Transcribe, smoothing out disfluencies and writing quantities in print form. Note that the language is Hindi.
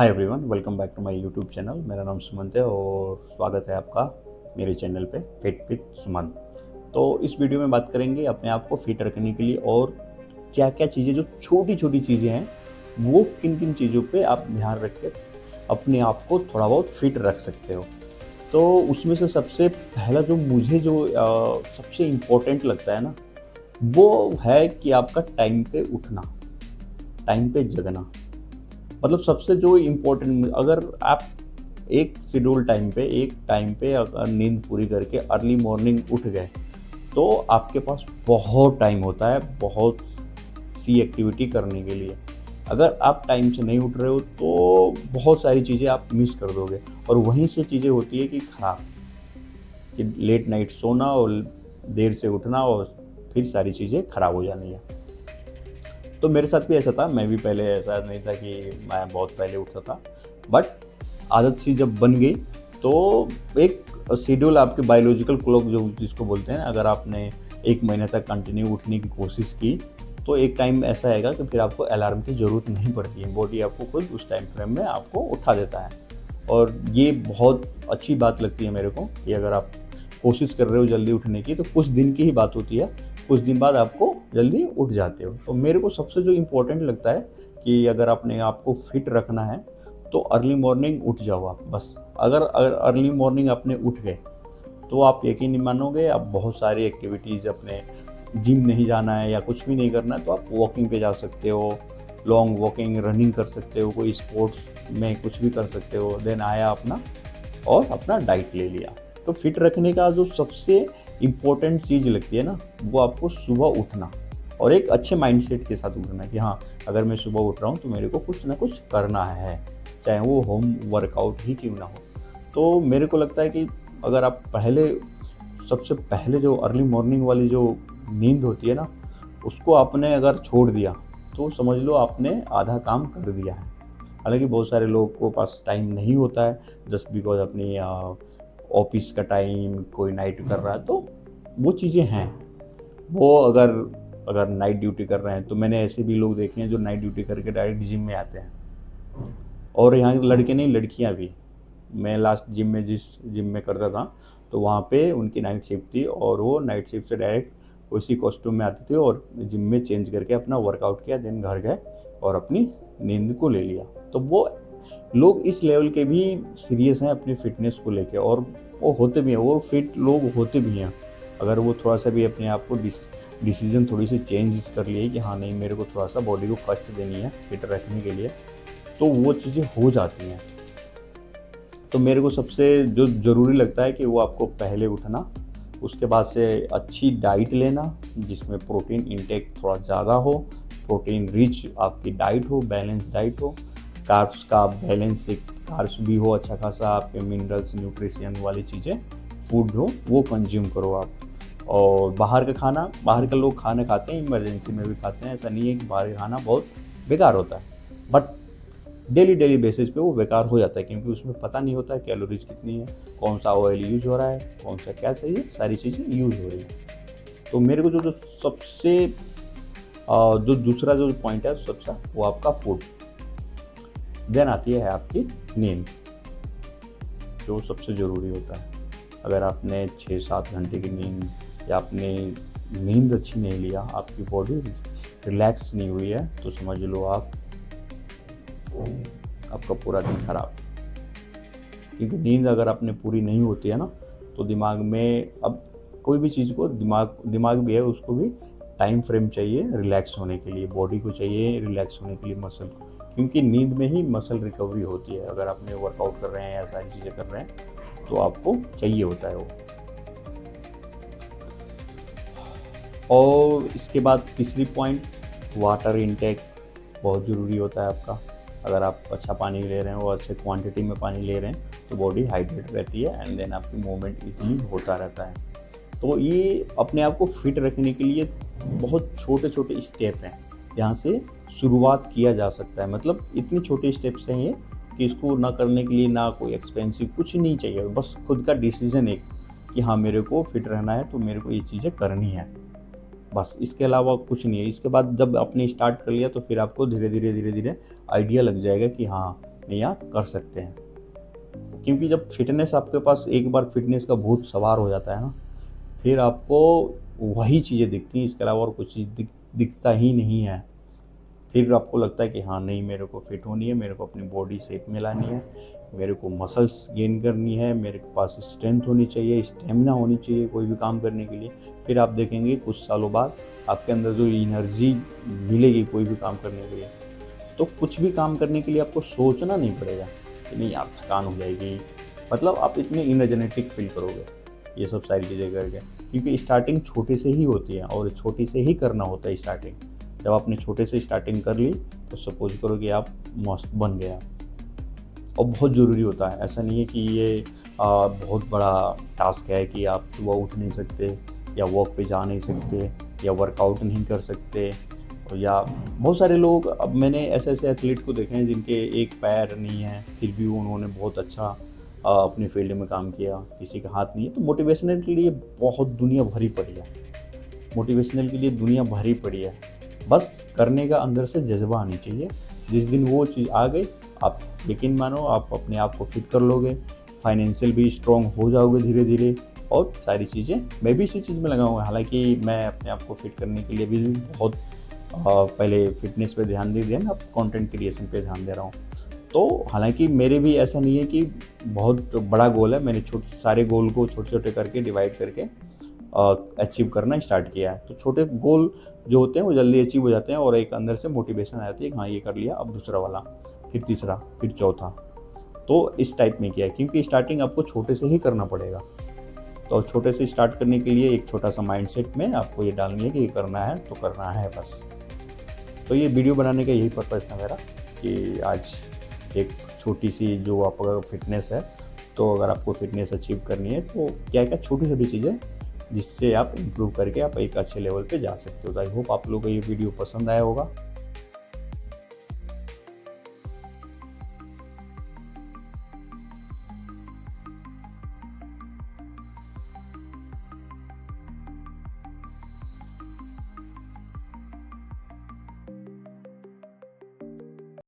Hi everyone, welcome back to my YouTube channel. मेरा नाम सुमंत है और स्वागत है आपका मेरे चैनल पे फिट विद सुमंत। तो इस वीडियो में बात करेंगे अपने आप को फिट रखने के लिए और क्या क्या चीज़ें, जो छोटी छोटी चीज़ें हैं, वो किन किन चीज़ों पे आप ध्यान रख के अपने आप को थोड़ा बहुत फिट रख सकते हो। तो उसमें से सबसे पहला जो मुझे सबसे इम्पोर्टेंट लगता है ना, वो है कि आपका टाइम पे उठना, टाइम पे जगना। मतलब सबसे जो इम्पोर्टेंट, अगर आप एक टाइम पे अगर नींद पूरी करके अर्ली मॉर्निंग उठ गए, तो आपके पास बहुत टाइम होता है बहुत सी एक्टिविटी करने के लिए। अगर आप टाइम से नहीं उठ रहे हो तो बहुत सारी चीज़ें आप मिस कर दोगे, और वहीं से चीज़ें होती है कि खराब, कि लेट नाइट सोना और देर से उठना, और फिर सारी चीज़ें खराब हो जानी है। तो मेरे साथ भी ऐसा था, मैं भी पहले ऐसा नहीं था कि मैं बहुत पहले उठता था, बट आदत सी जब बन गई तो एक शेड्यूल, आपके बायोलॉजिकल क्लॉक जो जिसको बोलते हैं, अगर आपने 1 महीने तक कंटिन्यू उठने की कोशिश की, तो एक टाइम ऐसा आएगा कि फिर आपको अलार्म की ज़रूरत नहीं पड़ती है, बॉडी आपको खुद उस टाइम फ्रेम में आपको उठा देता है। और ये बहुत अच्छी बात लगती है मेरे को, कि अगर आप कोशिश कर रहे हो जल्दी उठने की, तो कुछ दिन की ही बात होती है, कुछ दिन बाद आपको जल्दी उठ जाते हो। तो मेरे को सबसे जो इम्पोर्टेंट लगता है कि अगर अपने आप को फिट रखना है, तो अर्ली मॉर्निंग उठ जाओ आप बस। अगर अर्ली मॉर्निंग अपने उठ गए, तो आप यकीन नहीं मानोगे, आप बहुत सारी एक्टिविटीज़, अपने जिम नहीं जाना है या कुछ भी नहीं करना है, तो आप वॉकिंग पे जा सकते हो, लॉन्ग वॉकिंग, रनिंग कर सकते हो, कोई स्पोर्ट्स में कुछ भी कर सकते हो। देन आया अपना, और अपना डाइट ले लिया। तो फिट रखने का जो सबसे इम्पोर्टेंट चीज़ लगती है ना, वो आपको सुबह उठना, और एक अच्छे माइंडसेट के साथ उठना कि हाँ, अगर मैं सुबह उठ रहा हूँ तो मेरे को कुछ ना कुछ करना है, चाहे वो होम वर्कआउट ही क्यों ना हो। तो मेरे को लगता है कि अगर आप सबसे पहले जो अर्ली मॉर्निंग वाली जो नींद होती है ना, उसको आपने अगर छोड़ दिया, तो समझ लो आपने आधा काम कर दिया है। हालाँकि बहुत सारे लोगों को पास टाइम नहीं होता है, जस्ट बिकॉज़ अपनी ऑफ़िस का टाइम, कोई नाइट कर रहा है, तो वो चीज़ें हैं। वो अगर अगर नाइट ड्यूटी कर रहे हैं, तो मैंने ऐसे भी लोग देखे हैं जो नाइट ड्यूटी करके डायरेक्ट जिम में आते हैं। और यहाँ लड़के नहीं, लड़कियाँ भी। मैं लास्ट जिस जिम में करता था, तो वहाँ पे उनकी नाइट शिफ्ट थी, और वो नाइट शिफ्ट से डायरेक्ट उसी कॉस्ट्यूम में आते थे और जिम में चेंज करके अपना वर्कआउट किया, देन घर गए और अपनी नींद को ले लिया। तो वो लोग इस लेवल के भी सीरियस हैं अपनी फ़िटनेस को लेके, और वो होते भी हैं, वो फिट लोग होते भी हैं। अगर वो थोड़ा-सा भी अपने आप को डिसीज़न थोड़ी-सी चेंज कर लिए कि हाँ, नहीं, मेरे को थोड़ा-सा बॉडी को कष्ट देनी है फिट रखने के लिए, तो वो चीज़ें हो जाती हैं। तो मेरे को सबसे जो ज़रूरी लगता है कि वो आपको पहले उठना, उसके बाद से अच्छी डाइट लेना, जिसमें प्रोटीन इंटेक थोड़ा ज़्यादा हो, प्रोटीन रिच आपकी डाइट हो, बैलेंस डाइट हो, कार्ब्स का बैलेंस, एक कार्ब्स भी हो अच्छा खासा, आपके मिनरल्स, न्यूट्रिशन वाली चीज़ें फूड हो, वो कंज्यूम करो आप। और बाहर का लोग खाना खाते हैं, इमरजेंसी में भी खाते हैं, ऐसा नहीं है कि बाहर का खाना बहुत बेकार होता है, बट डेली बेसिस पे वो बेकार हो जाता है, क्योंकि उसमें पता नहीं होता है कैलोरीज कितनी है, कौन सा ऑयल यूज हो रहा है, कौन सा क्या सही है, सारी चीज़ें यूज हो रही है। तो मेरे को जो सबसे जो दूसरा जो पॉइंट है सबसे, वो आपका फूड। देन आती है आपकी नींद, जो सबसे ज़रूरी होता है। अगर आपने 6-7 घंटे की नींद, या आपने नींद अच्छी नहीं लिया, आपकी बॉडी रिलैक्स नहीं हुई है, तो समझ लो आपका पूरा दिन खराब। क्योंकि नींद अगर आपने पूरी नहीं होती है ना, तो दिमाग में, अब कोई भी चीज़ को, दिमाग भी है, उसको भी टाइम फ्रेम चाहिए रिलैक्स होने के लिए, बॉडी को चाहिए रिलैक्स होने के लिए, मसल को, क्योंकि नींद में ही मसल रिकवरी होती है। अगर आपने वर्कआउट कर रहे हैं या सारी चीज़ें कर रहे हैं, तो आपको चाहिए होता है वो। और इसके बाद तीसरी पॉइंट, वाटर इनटेक बहुत ज़रूरी होता है आपका। अगर आप अच्छा पानी ले रहे हैं और अच्छे क्वांटिटी में पानी ले रहे हैं, तो बॉडी हाइड्रेट रहती है, एंड देन आपकी मूवमेंट इजीली होता रहता है। तो ये अपने आप को फिट रखने के लिए बहुत छोटे छोटे स्टेप हैं, जहाँ से शुरुआत किया जा सकता है। मतलब इतने छोटे स्टेप्स हैं ये, कि इसको ना करने के लिए ना कोई एक्सपेंसिव कुछ नहीं चाहिए, बस खुद का डिसीजन एक, कि हाँ, मेरे को फिट रहना है, तो मेरे को ये चीज़ें करनी है, बस। इसके अलावा कुछ नहीं है। इसके बाद जब आपने स्टार्ट कर लिया, तो फिर आपको धीरे धीरे आइडिया लग जाएगा कि हाँ, अपने यहाँ कर सकते हैं। क्योंकि जब फिटनेस आपके पास एक बार फिटनेस का भूत सवार हो जाता है ना, फिर आपको वही चीज़ें दिखती हैं, इसके अलावा और कुछ चीज़ दिखता ही नहीं है। फिर आपको लगता है कि हाँ नहीं, मेरे को फिट होनी है, मेरे को अपनी बॉडी शेप में लानी है, मेरे को मसल्स गेन करनी है, मेरे पास स्ट्रेंथ होनी चाहिए, स्टेमिना होनी चाहिए कोई भी काम करने के लिए। फिर आप देखेंगे कुछ सालों बाद आपके अंदर जो एनर्जी मिलेगी कोई भी काम करने के लिए, तो कुछ भी काम करने के लिए आपको सोचना नहीं पड़ेगा कि नहीं यार थकान हो जाएगी। मतलब आप इतने इनर्जेटिक फील करोगे ये सब सारी चीज़ें करके, क्योंकि स्टार्टिंग छोटे से ही होती है और छोटे से ही करना होता है स्टार्टिंग। जब आपने छोटे से स्टार्टिंग कर ली तो सपोज करो कि आप मस्त बन गया। और बहुत ज़रूरी होता है, ऐसा नहीं है कि ये बहुत बड़ा टास्क है कि आप सुबह उठ नहीं सकते या वॉक पे जा नहीं सकते या वर्कआउट नहीं कर सकते। और या बहुत सारे लोग, अब मैंने ऐसे ऐसे एथलीट को देखे हैं जिनके एक पैर नहीं है फिर भी उन्होंने बहुत अच्छा अपने फील्ड में काम किया, किसी का हाथ नहीं है। तो मोटिवेशनल के लिए बहुत दुनिया भरी पड़ी है, मोटिवेशनल के लिए दुनिया भरी पड़ी है। बस करने का अंदर से जज्बा आनी चाहिए। जिस दिन वो चीज़ आ गई, आप यकीन मानो आप अपने आप को फिट कर लोगे, फाइनेंशियल भी स्ट्रॉन्ग हो जाओगे धीरे धीरे। और सारी चीज़ें मैं भी इसी चीज़ में लगा हूँ। हालांकि मैं अपने आप को फिट करने के लिए भी बहुत पहले फिटनेस पे ध्यान दे दिया ना, अब कंटेंट क्रिएशन पे ध्यान दे रहा हूँ। तो हालांकि मेरे भी ऐसा नहीं है कि बहुत बड़ा गोल है, मैंने सारे गोल को छोटे छोटे करके डिवाइड करके अचीव करना स्टार्ट किया है। तो छोटे गोल जो होते हैं वो जल्दी अचीव हो जाते हैं और एक अंदर से मोटिवेशन आ जाती है कि हाँ ये कर लिया, अब दूसरा वाला, फिर तीसरा, फिर चौथा। तो इस टाइप में किया है, क्योंकि स्टार्टिंग आपको छोटे से ही करना पड़ेगा। तो छोटे से स्टार्ट करने के लिए एक छोटा सा माइंडसेट में आपको ये डालनी है कि ये करना है तो करना है बस। तो ये वीडियो बनाने का यही पर्पज़ था मेरा कि आज एक छोटी सी जो आपका फिटनेस है, तो अगर आपको फिटनेस अचीव करनी है तो क्या क्या छोटी छोटी चीज़ें जिससे आप इम्प्रूव करके आप एक अच्छे लेवल पे जा सकते हो। आई होप आप लोगों को ये वीडियो पसंद आया होगा।